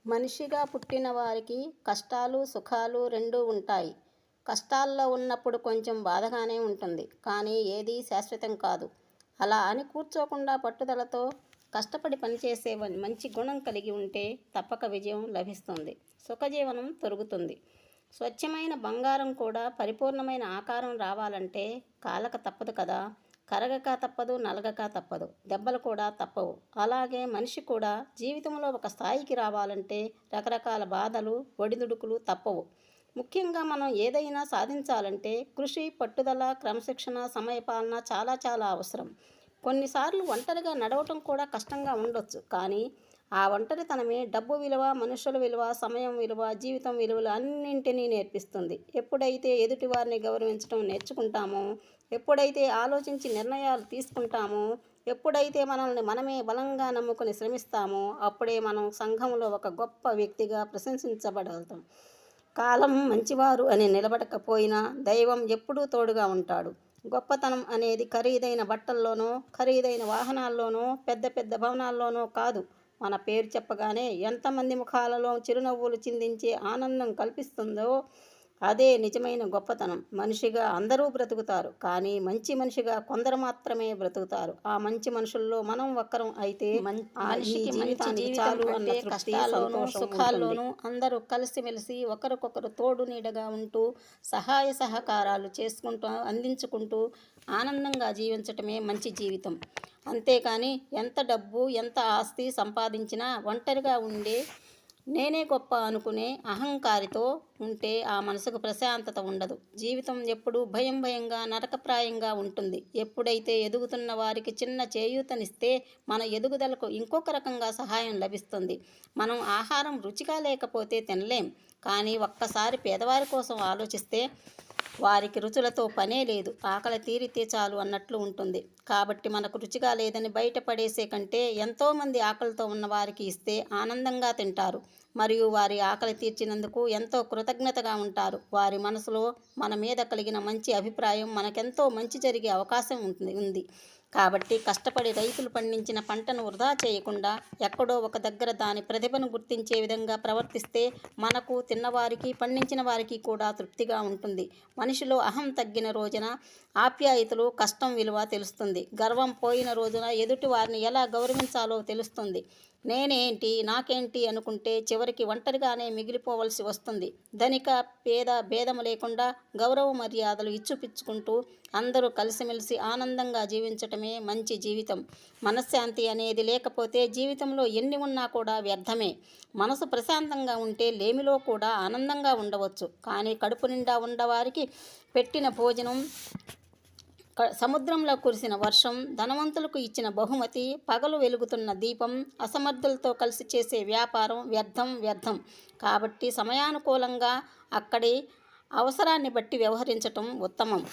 మనిషిగా పుట్టిన వారికి కష్టాలు, సుఖాలు రెండూ ఉంటాయి. కష్టాల్లో ఉన్నప్పుడు కొంచెం బాధగానే ఉంటుంది. కానీ ఏదీ శాశ్వతం కాదు. అలా అని కూర్చోకుండా పట్టుదలతో కష్టపడి పనిచేసే మంచి గుణం కలిగి ఉంటే తప్పక విజయం లభిస్తుంది. సుఖజీవనం తొరుగుతుంది. స్వచ్ఛమైన బంగారం కూడా పరిపూర్ణమైన ఆకారం రావాలంటే కాలక తప్పదు కదా. కరగక తప్పదు, నలగక తప్పదు, దెబ్బలు కూడా తప్పవు. అలాగే మనిషి కూడా జీవితంలో ఒక స్థాయికి రావాలంటే రకరకాల బాధలు, ఒడిదుడుకులు తప్పవు. ముఖ్యంగా మనం ఏదైనా సాధించాలంటే కృషి, పట్టుదల, క్రమశిక్షణ, సమయపాలన చాలా చాలా అవసరం. కొన్నిసార్లు ఒంటరిగా నడవటం కూడా కష్టంగా ఉండొచ్చు. కానీ ఆ ఒంటరితనమే డబ్బు విలువ, మనుషుల విలువ, సమయం విలువ, జీవితం విలువలు అన్నింటినీ నేర్పిస్తుంది. ఎప్పుడైతే ఎదుటివారిని గౌరవించడం నేర్చుకుంటామో, ఎప్పుడైతే ఆలోచించి నిర్ణయాలు తీసుకుంటామో, ఎప్పుడైతే మనల్ని మనమే బలంగా నమ్ముకొని శ్రమిస్తామో, అప్పుడే మనం సంఘంలో ఒక గొప్ప వ్యక్తిగా ప్రశంసించబడగలుగుతాం. కాలం మంచివారు అని నిలబడకపోయినా దైవం ఎప్పుడూ తోడుగా ఉంటాడు. గొప్పతనం అనేది ఖరీదైన బట్టల్లోనో, ఖరీదైన వాహనాల్లోనో, పెద్ద పెద్ద భవనాల్లోనో కాదు. మన పేరు చెప్పగానే ఎంతమంది ముఖాలలో చిరునవ్వులు చిందించే ఆనందం కల్పిస్తుందో అదే నిజమైన గొప్పతనం. మనిషిగా అందరూ బ్రతుకుతారు, కానీ మంచి మనిషిగా కొందరు మాత్రమే బ్రతుకుతారు. ఆ మంచి మనుషుల్లో మనం ఒక్కరం అయితే చాలు అన్న కష్టాల్లోనూ సుఖాల్లోనూ అందరూ కలిసిమెలిసి ఒకరికొకరు తోడు నీడగా ఉంటూ సహాయ సహకారాలు చేసుకుంటూ అందించుకుంటూ ఆనందంగా జీవించటమే మంచి జీవితం. అంతేకాని ఎంత డబ్బు, ఎంత ఆస్తి సంపాదించినా ఒంటరిగా ఉండే నేనే గొప్ప అనుకునే అహంకారితో ఉంటే ఆ మనసుకు ప్రశాంతత ఉండదు. జీవితం ఎప్పుడూ భయంగా, నరకప్రాయంగా ఉంటుంది. ఎప్పుడైతే ఎదుగుతున్న వారికి చిన్న చేయూతనిస్తే మన ఎదుగుదలకు ఇంకొక రకంగా సహాయం లభిస్తుంది. మనం ఆహారం రుచిగా లేకపోతే తినలేం. కానీ ఒక్కసారి పేదవారి కోసం ఆలోచిస్తే వారికి రుచులతో పనే లేదు, ఆకలి తీరితే చాలు అన్నట్లు ఉంటుంది. కాబట్టి మనకు రుచిగా లేదని బయట పడేసే కంటే ఎంతోమంది ఆకలితో ఉన్న వారికి ఇస్తే ఆనందంగా తింటారు. మరియు వారి ఆకలి తీర్చినందుకు ఎంతో కృతజ్ఞతగా ఉంటారు. వారి మనసులో మన మీద కలిగిన మంచి అభిప్రాయం మనకెంతో మంచి జరిగే అవకాశం ఉంది. కాబట్టి కష్టపడి రైతులు పండించిన పంటను వృధా చేయకుండా ఎక్కడో ఒక దగ్గర దాని ప్రతిభను గుర్తించే విధంగా ప్రవర్తిస్తే మనకు, తిన్నవారికి, పండించిన వారికి కూడా తృప్తిగా ఉంటుంది. మనిషిలో అహం తగ్గిన రోజున ఆప్యాయతలు, కష్టం విలువ తెలుస్తుంది. గర్వం పోయిన రోజున ఎదుటి వారిని ఎలా గౌరవించాలో తెలుస్తుంది. నేనేంటి, నాకేంటి అనుకుంటే చివరికి ఒంటరిగానే మిగిలిపోవలసి వస్తుంది. ధనిక, పేద భేదము లేకుండా గౌరవ మర్యాదలు ఇచ్చిపుచ్చుకుంటూ అందరూ కలిసిమెలిసి ఆనందంగా జీవించటమే మంచి జీవితం. మనశ్శాంతి అనేది లేకపోతే జీవితంలో ఎన్ని ఉన్నా కూడా వ్యర్థమే. మనసు ప్రశాంతంగా ఉంటే లేమిలో కూడా ఆనందంగా ఉండవచ్చు. కానీ కడుపు నిండా ఉన్నవారికి పెట్టిన భోజనం, సముద్రంలో కురిసిన వర్షం, ధనవంతులకు ఇచ్చిన బహుమతి, పగలు వెలుగుతున్న దీపం, అసమర్థులతో కలిసి చేసే వ్యాపారం వ్యర్థం. కాబట్టి సమయానుకూలంగా అక్కడి అవసరాన్ని బట్టి వ్యవహరించటం ఉత్తమం.